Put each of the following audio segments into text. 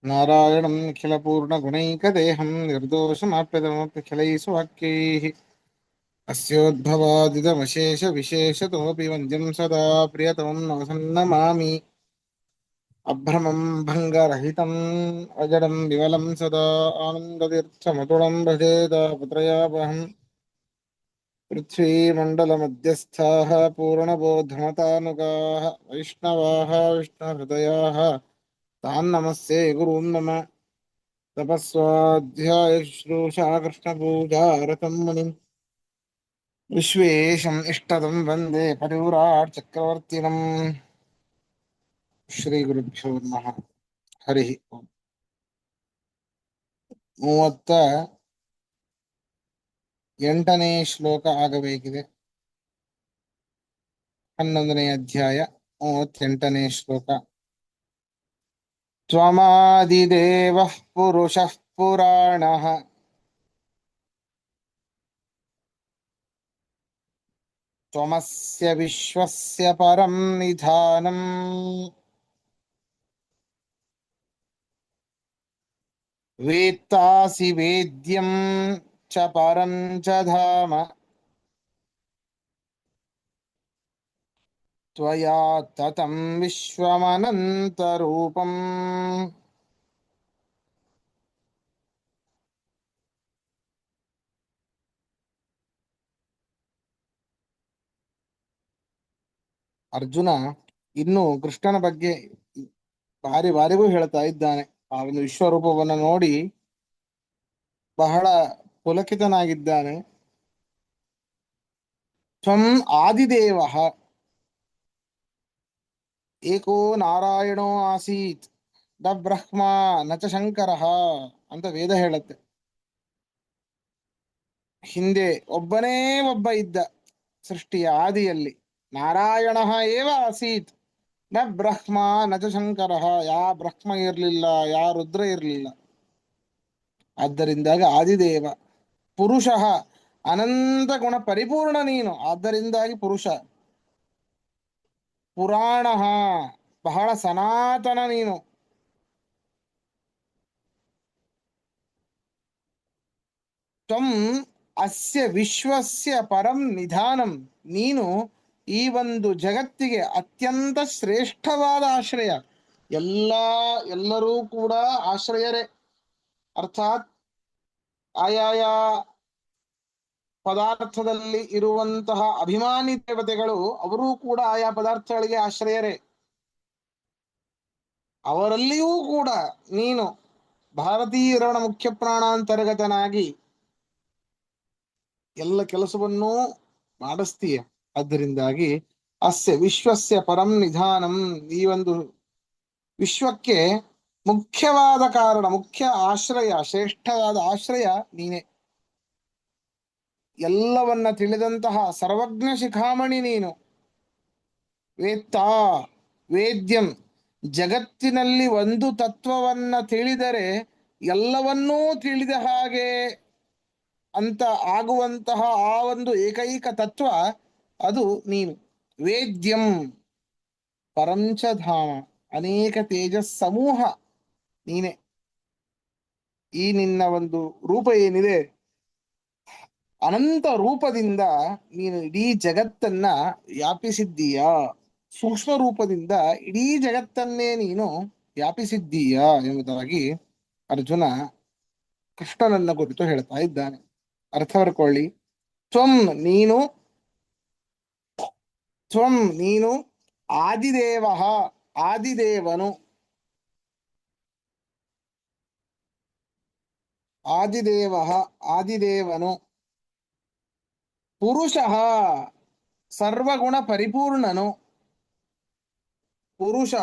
नारायणं निखिलपूर्णगुणैकदेहं निर्दोषमाप्यतमखिलैः सुवाक्यैः अस्योद्भवादिदमशेषविशेषतोऽपि वन्द्यं सदा प्रियतमं नवसन्नमामि अभ्रमं भङ्गरहितम् अजडं विमलं सदा आनन्दतीर्थमतुलं भजेदापत्रयापहम् पृथ्वीमण्डलमध्यस्थाः पूर्णबोधमतानुगाः वैष्णवाः विष्णुहृदयाः तान् नमस्ये गुरून् मम तपस्वाध्यायश्रूषा कृष्णपूजारतं मुनिम् विश्वेशम् इष्टदं वन्दे परिव्राट् चक्रवर्तिनम् ಶ್ರೀಗುರುಭ್ಯೋ ನಮಃ. ಹರಿ ಓಂ. 38ನೇ ಶ್ಲೋಕ ಆಗಬೇಕಿದೆ. 11ನೇ ಅಧ್ಯಾಯ 38ನೇ ಶ್ಲೋಕ. ತ್ವಮಾದಿದೇವಃ ಪುರುಷಃ ಪುರಾಣಃ ತ್ವಮಸ್ಯ ವಿಶ್ವಸ್ಯ ಪರಂ ನಿಧಾನಂ ವೇತ್ತಾಸಿ ವೇದ್ಯಂ ಚ ಪರಂ ಚ ಧಾಮ ತ್ವಯಾ ತತಂ ವಿಶ್ವಮನಂತರೂಪಂ. ಅರ್ಜುನ ಇನ್ನು ಕೃಷ್ಣನ ಬಗ್ಗೆ ಬಾರಿ ಬಾರಿಗೂ ಹೇಳ್ತಾ ಇದ್ದಾನೆ. ಆ ಒಂದು ವಿಶ್ವರೂಪವನ್ನು ನೋಡಿ ಬಹಳ ಪುಲಕಿತನಾಗಿದ್ದಾನೆ. ತ್ವಂ ಆದಿದೇವ ಏಕೋ ನಾರಾಯಣೋ ಆಸೀತ್ ನ ಬ್ರಹ್ಮ ನ ಚ ಶಂಕರ ಅಂತ ವೇದ ಹೇಳುತ್ತೆ. ಹಿಂದೆ ಒಬ್ಬನೇ ಒಬ್ಬ ಇದ್ದ ಸೃಷ್ಟಿಯ ಆದಿಯಲ್ಲಿ. ನಾರಾಯಣ ಏವ ಆಸೀತ್ ನ ಬ್ರಹ್ಮ ನ ಚ ಶಂಕರ. ಯಾ ಬ್ರಹ್ಮ ಇರಲಿಲ್ಲ, ಯಾ ರುದ್ರ ಇರಲಿಲ್ಲ. ಆದ್ದರಿಂದಾಗ ಆದಿದೇವ. ಪುರುಷ ಅನಂತ ಗುಣ ಪರಿಪೂರ್ಣ ನೀನು, ಆದ್ದರಿಂದಾಗಿ ಪುರುಷ. ಪುರಾಣ ಬಹಳ ಸನಾತನ ನೀನು. ತ್ವಂ ಅಸ್ಯ ವಿಶ್ವಸ್ಯ ಪರಂ ನಿಧಾನಂ. ನೀನು ಈ ಒಂದು ಜಗತ್ತಿಗೆ ಅತ್ಯಂತ ಶ್ರೇಷ್ಠವಾದ ಆಶ್ರಯ. ಎಲ್ಲರೂ ಕೂಡ ಆಶ್ರಯರೇ. ಅರ್ಥಾತ್ ಆಯಾಯ ಪದಾರ್ಥದಲ್ಲಿ ಇರುವಂತಹ ಅಭಿಮಾನಿ ದೇವತೆಗಳು ಅವರೂ ಕೂಡ ಆಯಾ ಪದಾರ್ಥಗಳಿಗೆ ಆಶ್ರಯರೇ. ಅವರಲ್ಲಿಯೂ ಕೂಡ ನೀನು ಭಾರತೀಯ ರಮಣ ಮುಖ್ಯ ಪ್ರಾಣಾಂತರ್ಗತನಾಗಿ ಎಲ್ಲ ಕೆಲಸವನ್ನೂ ಮಾಡಿಸ್ತೀಯ. ಆದ್ದರಿಂದಾಗಿ ಅಸ್ಯ ವಿಶ್ವಸ್ಯ ಪರಂ ನಿಧಾನಂ. ಈ ಒಂದು ವಿಶ್ವಕ್ಕೆ ಮುಖ್ಯವಾದ ಕಾರಣ, ಮುಖ್ಯ ಆಶ್ರಯ, ಶ್ರೇಷ್ಠವಾದ ಆಶ್ರಯ ನೀನೆ. ಎಲ್ಲವನ್ನ ತಿಳಿದಂತಹ ಸರ್ವಜ್ಞ ಶಿಖಾಮಣಿ ನೀನು. ವೇತ್ತಾ ವೇದ್ಯಂ. ಜಗತ್ತಿನಲ್ಲಿ ಒಂದು ತತ್ವವನ್ನ ತಿಳಿದರೆ ಎಲ್ಲವನ್ನೂ ತಿಳಿದ ಹಾಗೆ ಅಂತ ಆಗುವಂತಹ ಆ ಒಂದು ಏಕೈಕ ತತ್ವ ಅದು ನೀನು. ವೇದ್ಯಂ ಪರಂಚಧಾಮ. ಅನೇಕ ತೇಜಸ್ ಸಮೂಹ ನೀನೆ. ಈ ನಿನ್ನ ಒಂದು ರೂಪ ಏನಿದೆ, ಅನಂತ ರೂಪದಿಂದ ನೀನು ಇಡೀ ಜಗತ್ತನ್ನ ವ್ಯಾಪಿಸಿದ್ದೀಯಾ. ಸೂಕ್ಷ್ಮ ರೂಪದಿಂದ ಇಡೀ ಜಗತ್ತನ್ನೇ ನೀನು ವ್ಯಾಪಿಸಿದ್ದೀಯಾ ಎಂಬುದಾಗಿ ಅರ್ಜುನ ಕೃಷ್ಣನನ್ನ ಕುರಿತು ಹೇಳ್ತಾ ಇದ್ದಾನೆ. ಅರ್ಥ ಬರ್ಕೊಳ್ಳಿ. ತ್ವಂ ನೀನು, ತ್ವಂ ನೀನು, ಆದಿದೇವ ಆದಿದೇವನು, ಆದಿದೇವ ಆದಿದೇವನು, ಪುರುಷ ಸರ್ವಗುಣ ಪರಿಪೂರ್ಣನು, ಪುರುಷ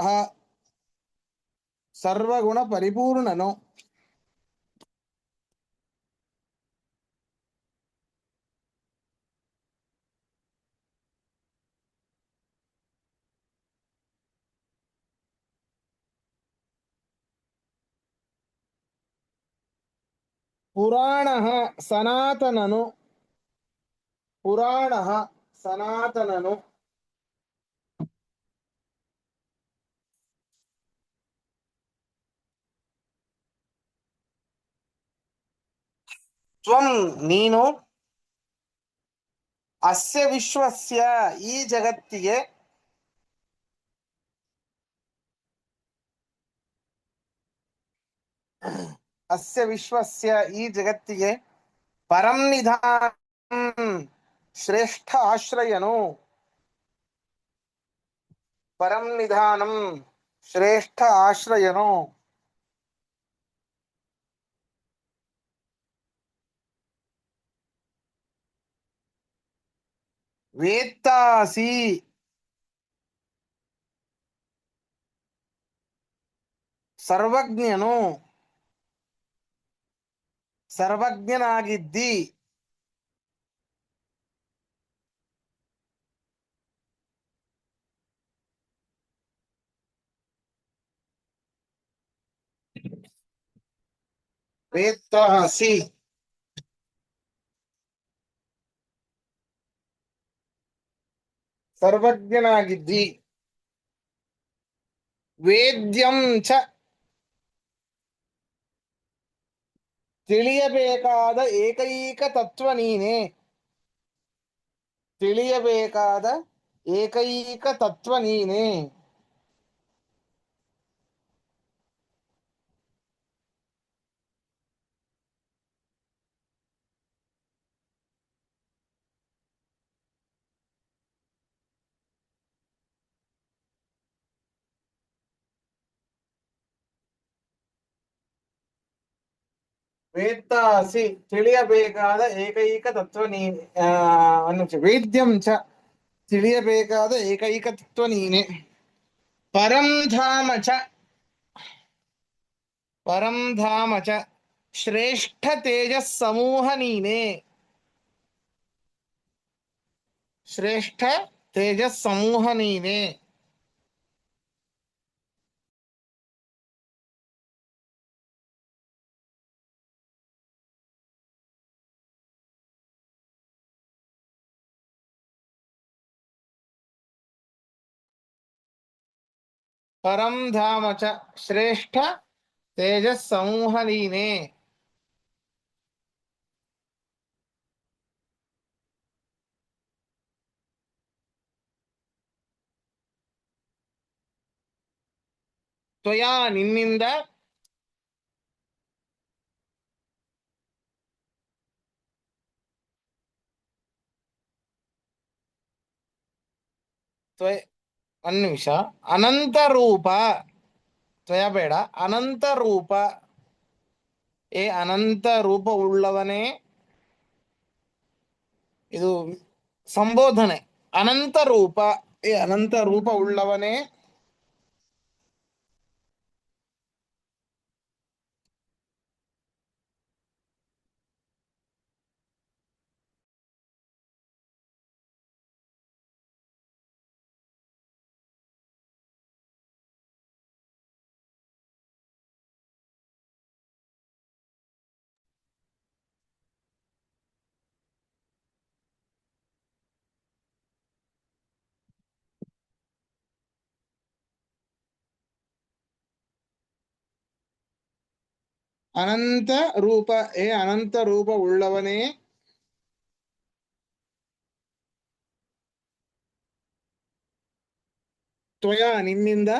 ಸರ್ವಗುಣ ಪರಿಪೂರ್ಣನು, ಪುರಾಣ ಸನಾತನನು, ಪುರಾಣ ಸನಾತನನು, ತ್ವಂ ನೀನು ಅಸ್ಯ ವಿಶ್ವಸ್ಯ ಈ ಜಗತ್ತಿಗೆ ಅಸ್ಯ ವಿಶ್ವಸ್ಯ ಈ ಜಗತ್ತಿಗೆ ಪರಂ ನಿಧಾನಂ ಶ್ರೇಷ್ಠ ಆಶ್ರಯನು ಪರಂ ನಿಧಾನಂ ಶ್ರೇಷ್ಠ ಆಶ್ರಯನು ವೇತ್ತಾಸಿ ಸರ್ವಜ್ಞನು ಸರ್ವಜ್ಞನಾಗಿದ್ದಿ ವೇತ್ತಾಸಿ ಸರ್ವಜ್ಞನಾಗಿದ್ದಿ ವೇದ್ಯಂ ಚ ತಿಳಿಯಬೇಕಾದ ಏಕೈಕ ತತ್ವ ನೀನೆ ತಿಳಿಯಬೇಕಾದ ಏಕೈಕ ತತ್ವ ನೀನೆ ವೇತ್ತಾಸಿ ತಿಳಿಯಬೇಕಾದ ಏಕೈಕ ತತ್ವ ನೀನೆ ವೇದ್ಯಂ ಚ ತಿಳಿಯಬೇಕಾದ ಏಕೈಕ ತತ್ವ ನೀನೆ ಪರಂ ಧಾಮ ಚ ಪರಂ ಧಾಮ ಚ ಶ್ರೇಷ್ಠ ತೇಜಸ್ ಸಮೂಹ ನೀನೆ ಶ್ರೇಷ್ಠ ತೇಜಸ್ ಸಮೂಹ ನೀನೆ ಪರಂ ಧಾಮ ಚ ಶ್ರೇಷ್ಠ ತೇಜಸ್ ಸಮೂಹ ನೀನೆ ತ್ವಯಾ ನಿನ್ನಿಂದ ತ್ವಯ ಒಂದು ನಿಮಿಷ ಅನಂತ ರೂಪ ತ್ವಯ ಬೇಡ ಅನಂತ ರೂಪ ಏ ಅನಂತ ರೂಪ ಉಳ್ಳವನೇ ಇದು ಸಂಬೋಧನೆ ಅನಂತ ರೂಪ ಏ ಅನಂತ ರೂಪ ಉಳ್ಳವನೇ ಅನಂತ ರೂಪ ಏ ಅನಂತ ರೂಪ ಉಳ್ಳವನೇ ತ್ವಯ ನಿನ್ನಿಂದ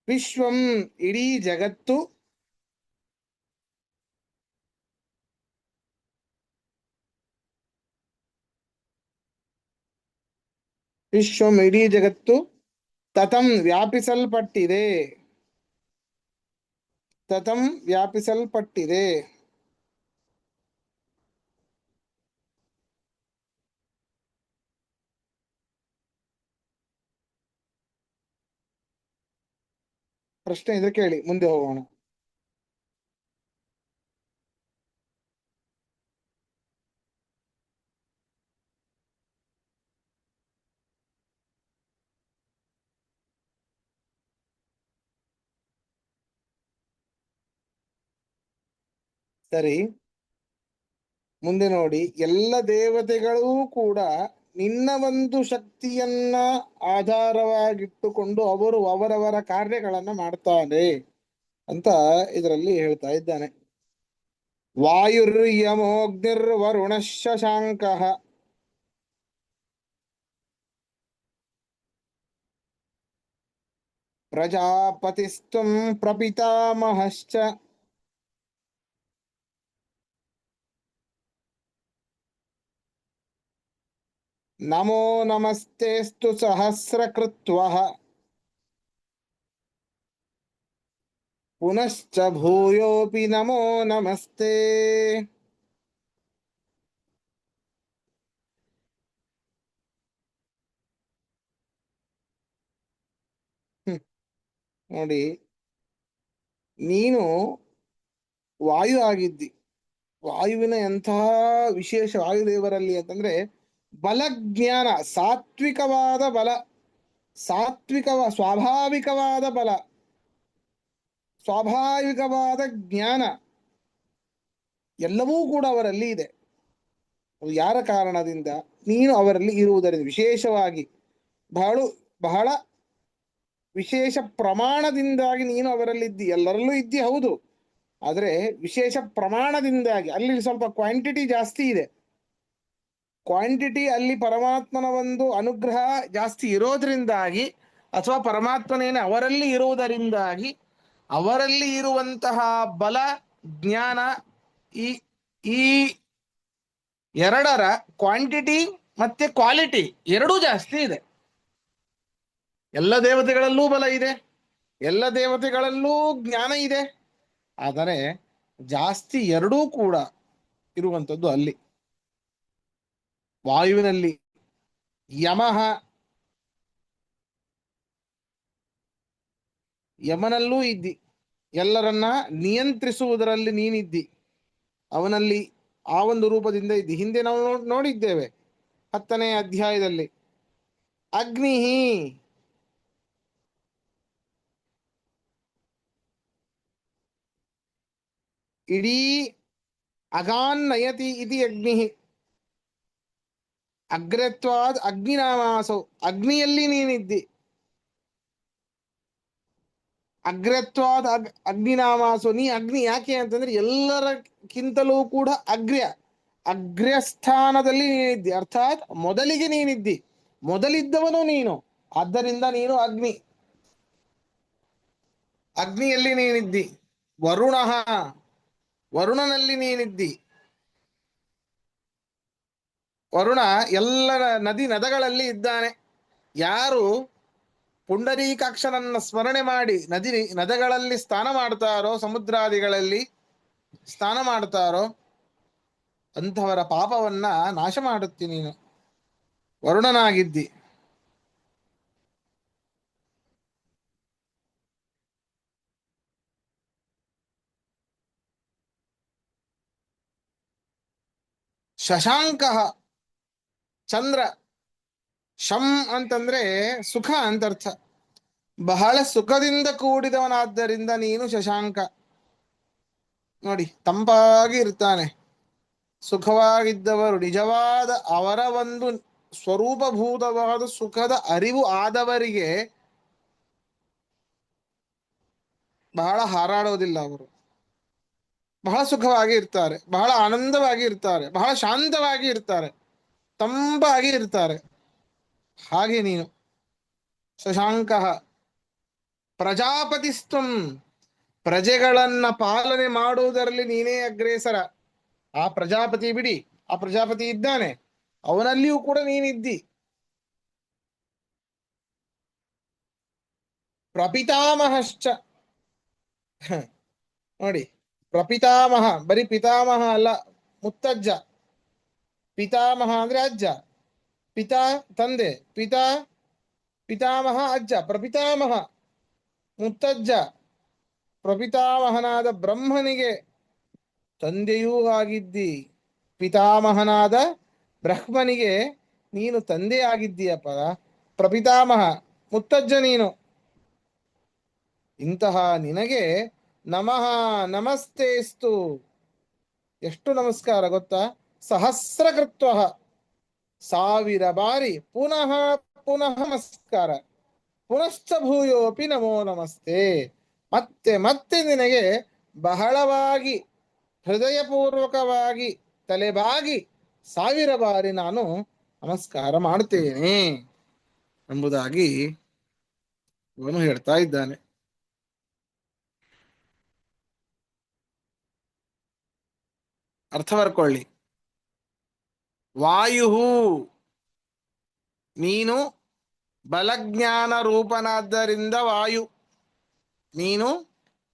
ವಿಶ್ವಂ ಇಡೀ ಜಗತ್ತು ವಿಶ್ವಂ ಇಡೀ ಜಗತ್ತು ತತಂ ವ್ಯಾಪಿಸಲ್ಪಟ್ಟಿದೆ ತತಂ ವ್ಯಾಪಿಸಲ್ಪಟ್ಟಿದೆ ಪ್ರಶ್ನೆ ಇದ್ರೆ ಕೇಳಿ ಮುಂದೆ ಹೋಗೋಣ ಸರಿ ಮುಂದೆ ನೋಡಿ ಎಲ್ಲ ದೇವತೆಗಳೂ ಕೂಡ ನಿನ್ನ ಒಂದು ಶಕ್ತಿಯನ್ನ ಆಧಾರವಾಗಿಟ್ಟುಕೊಂಡು ಅವರು ಅವರವರ ಕಾರ್ಯಗಳನ್ನ ಮಾಡ್ತಾರೆ ಅಂತ ಇದರಲ್ಲಿ ಹೇಳ್ತಾ ಇದ್ದಾನೆ. ವಾಯುರ್ಯಮೋಗ್ನಿರ್ವರುಣ ಶಶಾಂಕ ಪ್ರಜಾಪತಿಸ್ತ್ವಂ ಪ್ರಪಿತಾಮಹಶ್ಚ ನಮೋ ನಮಸ್ತೆಸ್ತು ಸಹಸ್ರಕೃತ್ವಃ ಪುನಶ್ಚ ಭೂಯೋಪಿ ನಮೋ ನಮಸ್ತೆ. ನೋಡಿ, ನೀನು ವಾಯು ಆಗಿದ್ದಿ. ವಾಯುವಿನ ಎಂತಹ ವಿಶೇಷ ವಾಯುದೇವರಲ್ಲಿ ಅಂತಂದ್ರೆ ಬಲಜ್ಞಾನ, ಸಾತ್ವಿಕವಾದ ಬಲ, ಸ್ವಾಭಾವಿಕವಾದ ಬಲ, ಸ್ವಾಭಾವಿಕವಾದ ಜ್ಞಾನ ಎಲ್ಲವೂ ಕೂಡ ಅವರಲ್ಲಿ ಇದೆ. ಅದು ಯಾರ ಕಾರಣದಿಂದ? ನೀನು ಅವರಲ್ಲಿ ಇರುವುದರಿಂದ, ವಿಶೇಷವಾಗಿ ಬಹಳ ಬಹಳ ವಿಶೇಷ ಪ್ರಮಾಣದಿಂದಾಗಿ ನೀನು ಅವರಲ್ಲಿದ್ದಿ. ಎಲ್ಲರಲ್ಲೂ ಇದ್ದಿ ಹೌದು, ಆದರೆ ವಿಶೇಷ ಪ್ರಮಾಣದಿಂದಾಗಿ ಅಲ್ಲಿ ಸ್ವಲ್ಪ ಕ್ವಾಂಟಿಟಿ ಜಾಸ್ತಿ ಇದೆ. ಕ್ವಾಂಟಿಟಿ ಅಲ್ಲಿ ಪರಮಾತ್ಮನ ಒಂದು ಅನುಗ್ರಹ ಜಾಸ್ತಿ ಇರೋದ್ರಿಂದಾಗಿ, ಅಥವಾ ಪರಮಾತ್ಮನೇನೆ ಅವರಲ್ಲಿ ಇರುವುದರಿಂದಾಗಿ, ಅವರಲ್ಲಿ ಇರುವಂತಹ ಬಲ, ಜ್ಞಾನ, ಈ ಈ ಎರಡರ ಕ್ವಾಂಟಿಟಿ ಮತ್ತೆ ಕ್ವಾಲಿಟಿ ಎರಡೂ ಜಾಸ್ತಿ ಇದೆ. ಎಲ್ಲ ದೇವತೆಗಳಲ್ಲೂ ಬಲ ಇದೆ, ಎಲ್ಲ ದೇವತೆಗಳಲ್ಲೂ ಜ್ಞಾನ ಇದೆ, ಆದರೆ ಜಾಸ್ತಿ ಎರಡೂ ಕೂಡ ಇರುವಂಥದ್ದು ಅಲ್ಲಿ ವಾಯುವಿನಲ್ಲಿ. ಯಮಃ, ಯಮನಲ್ಲೂ ಇದ್ದಿ, ಎಲ್ಲರನ್ನ ನಿಯಂತ್ರಿಸುವುದರಲ್ಲಿ ನೀನಿದ್ದಿ, ಅವನಲ್ಲಿ ಆ ಒಂದು ರೂಪದಿಂದ ಇದ್ದಿ. ಹಿಂದೆ ನಾವು ನೋಡಿದ್ದೇವೆ 10ನೇ ಅಧ್ಯಾಯದಲ್ಲಿ. ಅಗ್ನಿ, ಇಡೀ ಅಗಾನ್ ನಯತಿ ಇತಿ ಅಗ್ನಿ, ಅಗ್ರತ್ವಾದ್ ಅಗ್ನಿನಾಮಾಸೌ, ಅಗ್ನಿಯಲ್ಲಿ ನೀನಿದ್ದಿ. ಅಗ್ರತ್ವಾದ ಅಗ್ನಿನಾಮಾಸು, ನೀ ಅಗ್ನಿ ಯಾಕೆ ಅಂತಂದ್ರೆ ಎಲ್ಲರಕ್ಕಿಂತಲೂ ಕೂಡ ಅಗ್ರಸ್ಥಾನದಲ್ಲಿ ನೀನಿದ್ದಿ, ಅರ್ಥಾತ್ ಮೊದಲಿಗೆ ನೀನಿದ್ದಿ, ಮೊದಲಿದ್ದವನು ನೀನು, ಆದ್ದರಿಂದ ನೀನು ಅಗ್ನಿ. ಅಗ್ನಿಯಲ್ಲಿ ನೀನಿದ್ದಿ. ವರುಣ, ವರುಣನಲ್ಲಿ ನೀನಿದ್ದಿ. ವರುಣ ಎಲ್ಲರ ನದಿಗಳಲ್ಲಿ ಇದ್ದಾನೆ. ಯಾರು ಪುಂಡರೀಕಾಕ್ಷನನ್ನ ಸ್ಮರಣೆ ಮಾಡಿ ನದಿಗಳಲ್ಲಿ ಸ್ನಾನ ಮಾಡ್ತಾರೋ, ಸಮುದ್ರಾದಿಗಳಲ್ಲಿ ಸ್ನಾನ ಮಾಡ್ತಾರೋ, ಅಂಥವರ ಪಾಪವನ್ನ ನಾಶ ಮಾಡುತ್ತಿ ನೀನು, ವರುಣನಾಗಿದ್ದಿ. ಶಶಾಂಕ, ಚಂದ್ರ. ಶಂ ಅಂತಂದ್ರೆ ಸುಖ ಅಂತ ಅರ್ಥ. ಬಹಳ ಸುಖದಿಂದ ಕೂಡಿದವನಾದ್ದರಿಂದ ನೀನು ಶಶಾಂಕ. ನೋಡಿ, ತಂಪಾಗಿ ಇರ್ತಾನೆ. ಸುಖವಾಗಿದ್ದವರು, ನಿಜವಾದ ಅವರ ಒಂದು ಸ್ವರೂಪಭೂತವಾದ ಸುಖದ ಅರಿವು ಆದವರಿಗೆ ಬಹಳ ಹಾರಾಡೋದಿಲ್ಲ. ಅವರು ಬಹಳ ಸುಖವಾಗಿ ಇರ್ತಾರೆ, ಬಹಳ ಆನಂದವಾಗಿ ಇರ್ತಾರೆ, ಬಹಳ ಶಾಂತವಾಗಿ ಇರ್ತಾರೆ, ತಂಪಾಗಿ ಇರ್ತಾರೆ. ಹಾಗೆ ನೀನು ಶಶಾಂಕ. ಪ್ರಜಾಪತಿಸ್ತ್ವಂ, ಪ್ರಜೆಗಳನ್ನ ಪಾಲನೆ ಮಾಡುವುದರಲ್ಲಿ ನೀನೇ ಅಗ್ರೇಸರ. ಆ ಪ್ರಜಾಪತಿ ಬಿಡಿ, ಆ ಪ್ರಜಾಪತಿ ಇದ್ದಾನೆ, ಅವನಲ್ಲಿಯೂ ಕೂಡ ನೀನಿದ್ದಿ. ಪ್ರಪಿತಾಮಹಶ್ಚ, ನೋಡಿ, ಪ್ರಪಿತಾಮಹ ಬರೀ ಪಿತಾಮಹ ಅಲ್ಲ, ಮುತ್ತಜ್ಜ. ಪಿತಾಮಹ ಅಂದ್ರೆ ಅಜ್ಜ, ಪಿತಾ ತಂದೆ, ಪಿತಾಮಹ ಅಜ್ಜ, ಪ್ರಪಿತಾಮಹ ಮುತ್ತಜ್ಜ. ಪ್ರಪಿತಾಮಹನಾದ ಬ್ರಹ್ಮನಿಗೆ ತಂದೆಯೂ ಆಗಿದ್ದಿ. ಪಿತಾಮಹನಾದ ಬ್ರಹ್ಮನಿಗೆ ನೀನು ತಂದೆ ಆಗಿದ್ದೀಯಪ್ಪ, ಪ್ರಪಿತಾಮಹ, ಮುತ್ತಜ್ಜ ನೀನು. ಇಂತಹ ನಿನಗೆ ನಮಃ ನಮಸ್ತೆಸ್ತು, ಎಷ್ಟು ನಮಸ್ಕಾರ ಗೊತ್ತಾ? ಸಹಸ್ರಕೃತ್ವ, 1000 ಬಾರಿ, ಪುನಃ ಪುನಃ ನಮಸ್ಕಾರ. ಪುನಶ್ಚ ಭೂಯೋಪಿ ನಮೋ ನಮಸ್ತೆ, ಮತ್ತೆ ಮತ್ತೆ ನಿನಗೆ ಬಹಳವಾಗಿ ಹೃದಯಪೂರ್ವಕವಾಗಿ ತಲೆಬಾಗಿ 1000 ಬಾರಿ ನಾನು ನಮಸ್ಕಾರ ಮಾಡುತ್ತೇನೆ ಎಂಬುದಾಗಿ ಅವನು ಹೇಳ್ತಾ ಇದ್ದಾನೆ. ಅರ್ಥ ಬರ್ಕೊಳ್ಳಿ. ವಾಯು, ನೀನು ಬಲಜ್ಞಾನ ರೂಪನಾದ್ದರಿಂದ ವಾಯು, ನೀನು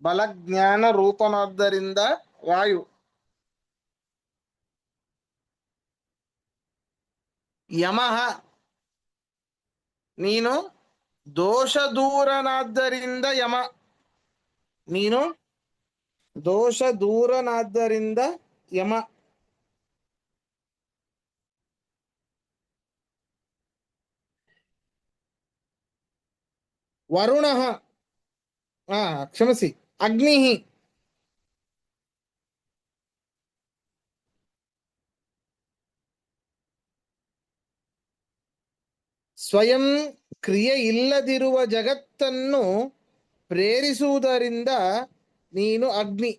ಬಲಜ್ಞಾನ ರೂಪನಾದ್ದರಿಂದ ವಾಯು. ಯಮಃ, ನೀನು ದೋಷ ದೂರನಾದ್ದರಿಂದ ಯಮ, ನೀನು ದೋಷ ದೂರನಾದ್ದರಿಂದ ಯಮ. ವರುಣಃ, ಕ್ಷಮಿಸಿ, ಅಗ್ನಿ, ಸ್ವಯಂ ಕ್ರಿಯೆ ಇಲ್ಲದಿರುವ ಜಗತ್ತನ್ನು ಪ್ರೇರಿಸುವುದರಿಂದ ನೀನು ಅಗ್ನಿ.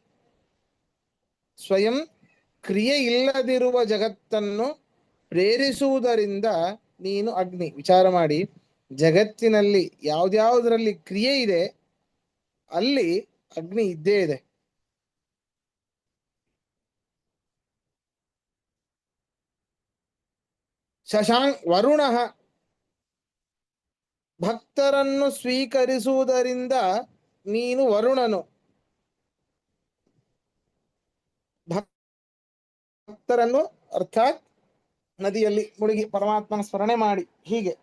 ಸ್ವಯಂ ಕ್ರಿಯೆ ಇಲ್ಲದಿರುವ ಜಗತ್ತನ್ನು ಪ್ರೇರಿಸುವುದರಿಂದ ನೀನು ಅಗ್ನಿ. ವಿಚಾರ ಮಾಡಿ, ಜಗತ್ತಿನಲ್ಲಿ ಯಾವ್ದ್ಯಾವುದರಲ್ಲಿ ಕ್ರಿಯೆ ಇದೆ ಅಲ್ಲಿ ಅಗ್ನಿ ಇದ್ದೇ ಇದೆ. ವರುಣ ಭಕ್ತರನ್ನು ಸ್ವೀಕರಿಸುವುದರಿಂದ ನೀನು ವರುಣನು. ಭಕ್ತರನ್ನು ಅರ್ಥಾತ್ ನದಿಯಲ್ಲಿ ಮುಳುಗಿ ಪರಮಾತ್ಮನ ಸ್ಮರಣೆ ಮಾಡಿ ಹೀಗೆ.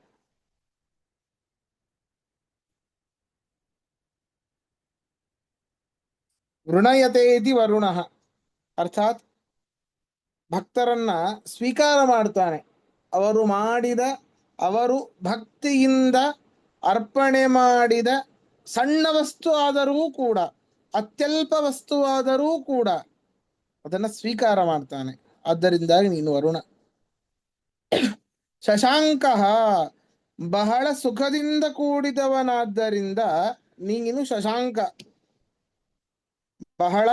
ವೃಣಯತೆ ಇತಿ ವರುಣ, ಅರ್ಥಾತ್ ಭಕ್ತರನ್ನ ಸ್ವೀಕಾರ ಮಾಡ್ತಾನೆ. ಅವರು ಭಕ್ತಿಯಿಂದ ಅರ್ಪಣೆ ಮಾಡಿದ ಸಣ್ಣ ವಸ್ತು ಆದರೂ ಕೂಡ, ಅತ್ಯಲ್ಪ ವಸ್ತುವಾದರೂ ಕೂಡ ಅದನ್ನು ಸ್ವೀಕಾರ ಮಾಡ್ತಾನೆ. ಆದ್ದರಿಂದಾಗಿ ನೀನು ವರುಣ. ಶಶಾಂಕ, ಬಹಳ ಸುಖದಿಂದ ಕೂಡಿದವನಾದ್ದರಿಂದ ನೀನು ಶಶಾಂಕ. ಬಹಳ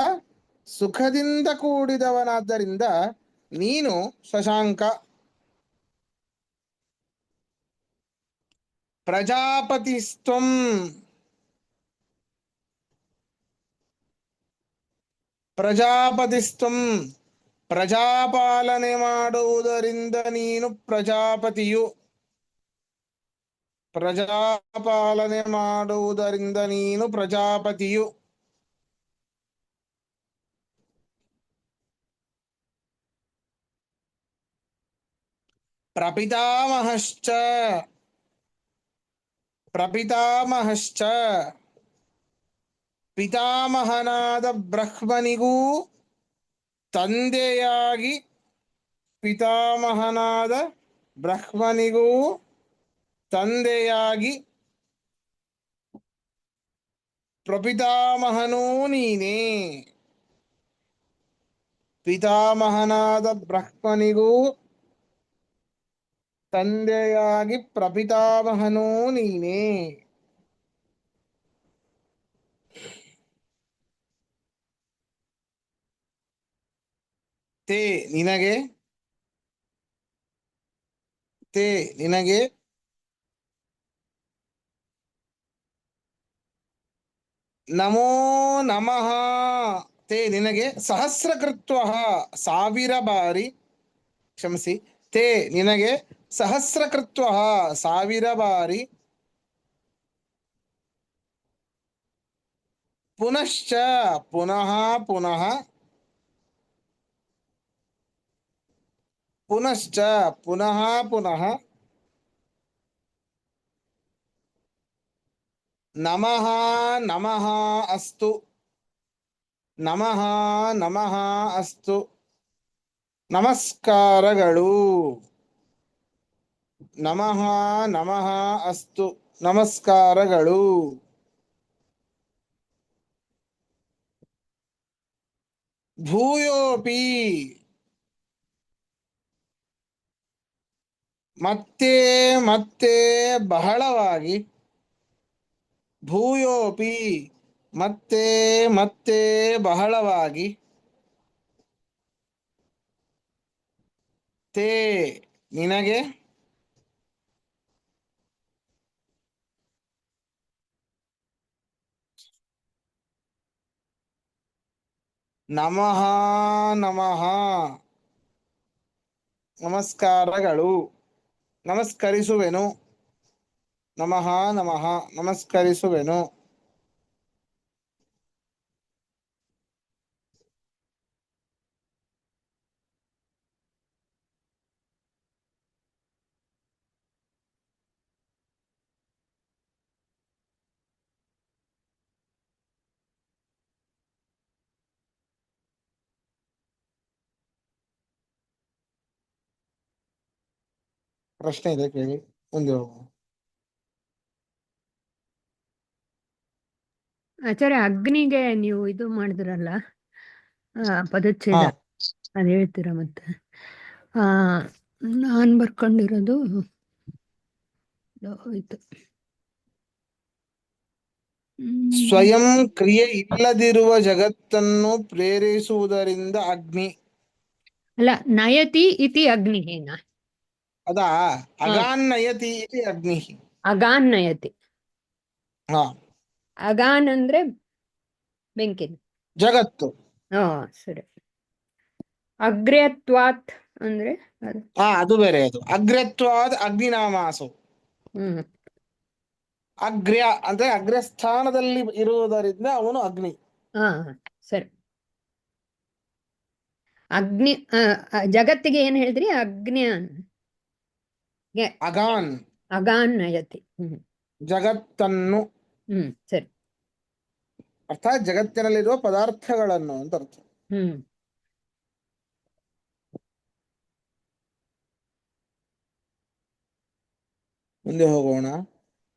ಸುಖದಿಂದ ಕೂಡಿದವನಾದ್ದರಿಂದ ನೀನು ಶಶಾಂಕ. ಪ್ರಜಾಪತಿಸ್ತ್ವಂ, ಪ್ರಜಾಪತಿಸ್ತ್ವಂ, ಪ್ರಜಾಪಾಲನೆ ಮಾಡುವುದರಿಂದ ನೀನು ಪ್ರಜಾಪತಿಯು. ಪ್ರಜಾಪಾಲನೆ ಮಾಡುವುದರಿಂದ ನೀನು ಪ್ರಜಾಪತಿಯು. ಪ್ರಪಿತಾಮಹಶ್ಚ, ಪ್ರಪಿತಾಮಹಶ್ಚ, ಪಿತಾಮಹನಾದ ಬ್ರಹ್ಮನಿಗೂ ತಂದೆಯಾಗಿ, ಪಿತಾಮಹನಾದ ಬ್ರಹ್ಮನಿಗೂ ತಂದೆಯಾಗಿ ಪ್ರಪಿತಾಮಹನೂ ನೀನೇ. ಪಿತಾಮಹನಾದ ಬ್ರಹ್ಮನಿಗೂ ತಂದೆಯಾಗಿ ಪ್ರಪಿತಾಮಹನೂ ನೀನೇ. ತೇ ನಿನಗೆ, ತೇ ನಿನಗೆ, ನಮೋ ನಮಃ, ತೇ ನಿನಗೆ ಸಹಸ್ರಕೃತ್ವ 1000 ಬಾರಿ, ಕ್ಷಮಿಸಿ, ತೇ ನಿನಗೆ ಸಹಸ್ರಕೃತ್ವ 1000 ಬಾರಿ, ಪುನಶ್ಚ ಪುನಃ ಪುನಃ, ಪುನಶ್ಚ ಪುನಃ ಪುನಃ, ನಮಃ ನಮಃ ಅಸ್ತು, ನಮಃ ನಮಃ ಅಸ್ತು, ನಮಸ್ಕಾರಗಳು. ನಮಃ ನಮಃ ಅಸ್ತು, ನಮಸ್ಕಾರಗಳು. ಭೂಯೋಪಿ, ಮತ್ತೆ ಮತ್ತೆ ಬಹಳವಾಗಿ, ಭೂಯೋಪಿ ಮತ್ತೆ ಮತ್ತೆ ಬಹಳವಾಗಿ ತೇ ನಿನಗೆ ನಮಃ ನಮಃ ನಮಸ್ಕಾರಗಳು ನಮಸ್ಕರಿಸುವೆನು ನಮಃ ನಮಃ ನಮಸ್ಕರಿಸುವೆನು. ಪ್ರಶ್ನೆ ಇದೆ ಕೇಳಿ, ಮುಂದೆ ಹೋಗೋಣ. ಆಚಾರ್ಯ, ಅಗ್ನಿಗೆ ನೀವು ಇದು ಮಾಡಿದ್ರಲ್ಲ ಪದಚ್ಛೇದ, ಹಾ ಅದು ಹೇಳ್ತೀರಾ ಮತ್ತೆ? ನಾನು ಬರ್ಕೊಂಡಿರೋದು ಹೋಯ್ತು. ಸ್ವಯಂ ಕ್ರಿಯೆ ಇಲ್ಲದಿರುವ ಜಗತ್ತನ್ನು ಪ್ರೇರಿಸುವುದರಿಂದ ಅಗ್ನಿ. ಅಲ್ಲ, ನಯತಿ ಇತಿ ಅಗ್ನಿಹೇನ. ಅದಾ ಅಗಾನ್ ನಯತಿ ಇತಿ ಅಗ್ನಿ. ಅಗಾನ್ ನಯತಿ. ಹಾ, ಅಗಾನ್ ಅಂದ್ರೆ ಬೆಂಕಿ. ಜಗತ್ತು. ಹಾ, ಸರಿ. ಅಗ್ರ್ಯತ್ವಾತ್ ಅಂದ್ರೆ ಅದು ಬೇರೆ. ಅದು ಅಗ್ರತ್ವಾದ ಅಗ್ನಿನಾಮಾಸು. ಅಗ್ರ್ಯ ಅಂದ್ರೆ ಅಗ್ರಸ್ಥಾನದಲ್ಲಿ ಇರುವುದರಿಂದ ಅವನು ಅಗ್ನಿ. ಹಾ, ಸರಿ. ಅಗ್ನಿ ಜಗತ್ತಿಗೆ ಏನ್ ಹೇಳಿದ್ರಿ? ಅಗ್ನ್ಯಾನ್. ಅಗಾನ್ ಅಗಾನ್ ನಯತಿ. ಜಗತ್ತನ್ನು, ಸರಿ. ಅರ್ಥಾತ್ ಜಗತ್ತಿನಲ್ಲಿರುವ ಪದಾರ್ಥಗಳನ್ನು ಅಂತ ಅರ್ಥ. ಮುಂದೆ ಹೋಗೋಣ.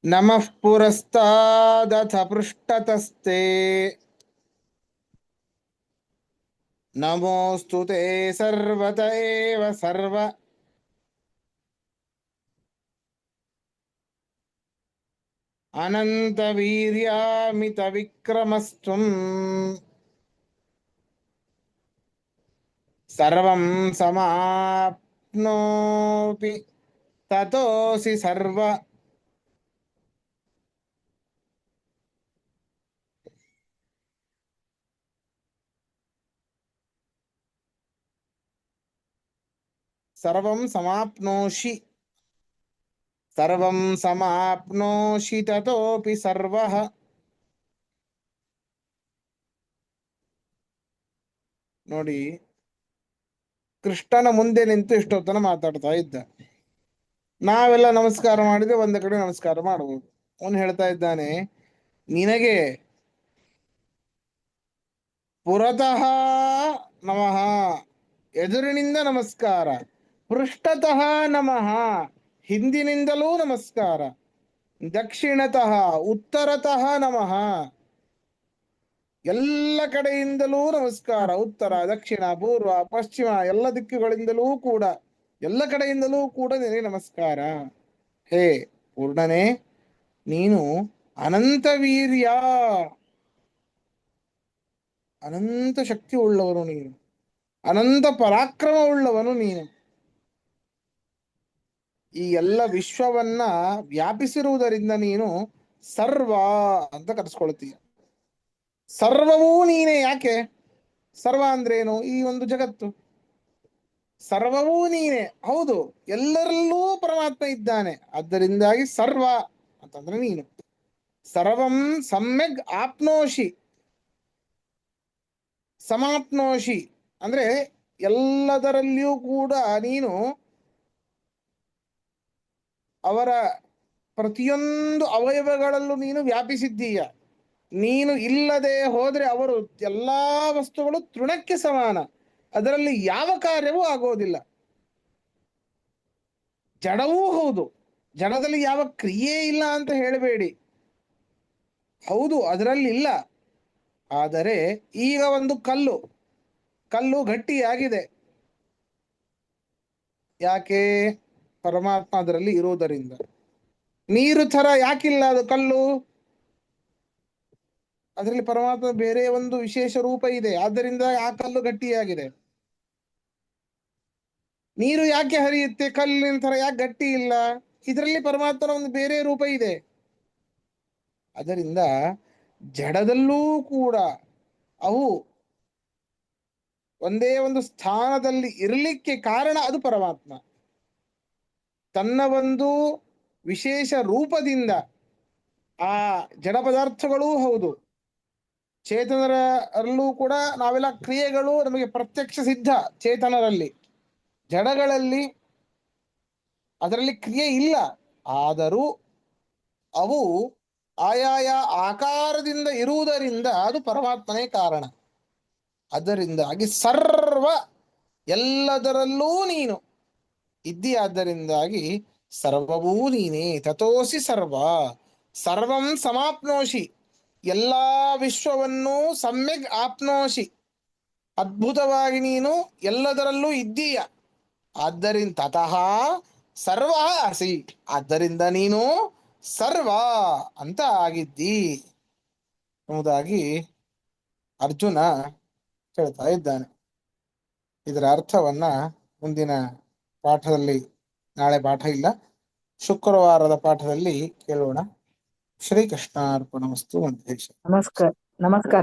ನಮಃ ಪುರಸ್ತಾದಥ ಪೃಷ್ಠತಸ್ತೆ ನಮೋಸ್ತು ತೇ ಸರ್ವತ ಏವ ಸರ್ವ ಅನಂತ ವೀರ್ಯಾಮಿತ ವಿಕ್ರಮಸ್ತ್ವಂ ಸರ್ವಂ ಸಮಾಪ್ನೋಪಿ ತತೋಸಿ ಸರ್ವ ಸರ್ವಂ ಸಮಾಪ್ನೋಷಿ ಸರ್ವಂ ಸಮಾಪ್ನೋಷಿ ತತೋಪಿ ಸರ್ವಃ. ನೋಡಿ, ಕೃಷ್ಣನ ಮುಂದೆ ನಿಂತು ಇಷ್ಟೊತ್ತನ ಮಾತಾಡ್ತಾ ಇದ್ದ. ನಾವೆಲ್ಲ ನಮಸ್ಕಾರ ಮಾಡಿದ್ರೆ ಒಂದ ಕಡೆ ನಮಸ್ಕಾರ ಮಾಡಬಹುದು. ಅವನು ಹೇಳ್ತಾ ಇದ್ದಾನೆ, ನಿನಗೆ ಪುರತಃ ನಮಃ, ಎದುರಿನಿಂದ ನಮಸ್ಕಾರ. ಪೃಷ್ಠತಃ ನಮಃ, ಹಿಂದಿನಿಂದಲೂ ನಮಸ್ಕಾರ. ದಕ್ಷಿಣತಃ, ಉತ್ತರತಃ ನಮಃ, ಎಲ್ಲ ಕಡೆಯಿಂದಲೂ ನಮಸ್ಕಾರ. ಉತ್ತರ, ದಕ್ಷಿಣ, ಪೂರ್ವ, ಪಶ್ಚಿಮ ಎಲ್ಲ ದಿಕ್ಕುಗಳಿಂದಲೂ ಕೂಡ, ಎಲ್ಲ ಕಡೆಯಿಂದಲೂ ಕೂಡ ನಿನಗೆ ನಮಸ್ಕಾರ. ಹೇ ಪೂರ್ಣನೇ, ನೀನು ಅನಂತ ವೀರ್ಯ, ಅನಂತ ಶಕ್ತಿ ಉಳ್ಳವನು ನೀನು, ಅನಂತ ಪರಾಕ್ರಮ ಉಳ್ಳವನು ನೀನು. ಈ ಎಲ್ಲ ವಿಶ್ವವನ್ನ ವ್ಯಾಪಿಸಿರುವುದರಿಂದ ನೀನು ಸರ್ವ ಅಂತ ಕರೆಸ್ಕೊಳ್ತೀಯ. ಸರ್ವವೂ ನೀನೇ. ಯಾಕೆ ಸರ್ವ ಅಂದ್ರೇನು? ಈ ಒಂದು ಜಗತ್ತು ಸರ್ವವೂ ನೀನೆ. ಹೌದು, ಎಲ್ಲರಲ್ಲೂ ಪರಮಾತ್ಮ ಇದ್ದಾನೆ. ಆದ್ದರಿಂದಾಗಿ ಸರ್ವ ಅಂತಂದ್ರೆ ನೀನು. ಸರ್ವಂ ಸಮ್ಯಗ್ ಆಪ್ನೋಷಿ, ಸಮಾಪ್ನೋಷಿ ಅಂದ್ರೆ ಎಲ್ಲದರಲ್ಲಿಯೂ ಕೂಡ ನೀನು ಅವರ ಪ್ರತಿಯೊಂದು ಅವಯವಗಳಲ್ಲೂ ನೀನು ವ್ಯಾಪಿಸಿದ್ದೀಯ. ನೀನು ಇಲ್ಲದೆ ಹೋದ್ರೆ ಅವರು ಎಲ್ಲಾ ವಸ್ತುಗಳು ತೃಣಕ್ಕೆ ಸಮಾನ, ಅದರಲ್ಲಿ ಯಾವ ಕಾರ್ಯವೂ ಆಗೋದಿಲ್ಲ. ಜಡವೂ ಹೌದು, ಜಡದಲ್ಲಿ ಯಾವ ಕ್ರಿಯೆ ಇಲ್ಲ ಅಂತ ಹೇಳಬೇಡಿ, ಹೌದು ಅದರಲ್ಲಿ ಇಲ್ಲ. ಆದರೆ ಈಗ ಒಂದು ಕಲ್ಲು ಗಟ್ಟಿಯಾಗಿದೆ. ಯಾಕೆ? ಪರಮಾತ್ಮ ಅದರಲ್ಲಿ ಇರುವುದರಿಂದ. ನೀರು ಥರ ಯಾಕಿಲ್ಲ ಅದು ಕಲ್ಲು? ಅದರಲ್ಲಿ ಪರಮಾತ್ಮ ಬೇರೆ ಒಂದು ವಿಶೇಷ ರೂಪ ಇದೆ, ಆದ್ದರಿಂದ ಆ ಕಲ್ಲು ಗಟ್ಟಿಯಾಗಿದೆ. ನೀರು ಯಾಕೆ ಹರಿಯುತ್ತೆ ಕಲ್ಲಿನ ತರ, ಯಾಕೆ ಗಟ್ಟಿ ಇಲ್ಲ? ಇದರಲ್ಲಿ ಪರಮಾತ್ಮನ ಒಂದು ಬೇರೆ ರೂಪ ಇದೆ. ಅದರಿಂದ ಜಡದಲ್ಲೂ ಕೂಡ ಅವು ಒಂದೇ ಒಂದು ಸ್ಥಾನದಲ್ಲಿ ಇರಲಿಕ್ಕೆ ಕಾರಣ ಅದು ಪರಮಾತ್ಮ. ತನ್ನ ಒಂದು ವಿಶೇಷ ರೂಪದಿಂದ ಆ ಜಡ ಪದಾರ್ಥಗಳೂ ಹೌದು, ಚೇತನರಲ್ಲೂ ಕೂಡ ನಾವೆಲ್ಲ ಕ್ರಿಯೆಗಳು ನಮಗೆ ಪ್ರತ್ಯಕ್ಷ ಸಿದ್ಧ. ಚೇತನರಲ್ಲಿ, ಜಡಗಳಲ್ಲಿ ಅದರಲ್ಲಿ ಕ್ರಿಯೆ ಇಲ್ಲ, ಆದರೂ ಅವು ಆಯಾಯ ಆಕಾರದಿಂದ ಇರುವುದರಿಂದ ಅದು ಪರಮಾತ್ಮನೇ ಕಾರಣ. ಅದರಿಂದಾಗಿ ಸರ್ವ ಎಲ್ಲದರಲ್ಲೂ ನೀನು ಇದ್ದೀಯಾದ್ದರಿಂದಾಗಿ ಸರ್ವವೂ ನೀನೇ. ತಥೋಸಿ ಸರ್ವ ಸರ್ವಂ ಸಮಾಪ್ನೋಷಿ, ಎಲ್ಲಾ ವಿಶ್ವವನ್ನು ಸಮ್ಯಗ್ ಆಪ್ನೋಷಿ, ಅದ್ಭುತವಾಗಿ ನೀನು ಎಲ್ಲದರಲ್ಲೂ ಇದ್ದೀಯ. ಆದ್ದರಿಂದ ತತಃ ಸರ್ವ ಅಸಿ, ಆದ್ದರಿಂದ ನೀನು ಸರ್ವ ಅಂತ ಆಗಿದ್ದಿ ಎಂಬುದಾಗಿ ಅರ್ಜುನ ಹೇಳ್ತಾ ಇದ್ದಾನೆ. ಇದರ ಅರ್ಥವನ್ನ ಮುಂದಿನ ಪಾಠದಲ್ಲಿ, ನಾಳೆ ಪಾಠ ಇಲ್ಲ, ಶುಕ್ರವಾರದ ಪಾಠದಲ್ಲಿ ಕೇಳೋಣ. ಶ್ರೀಕೃಷ್ಣಾರ್ಪಣಮಸ್ತು. ನಮಸ್ಕಾರ.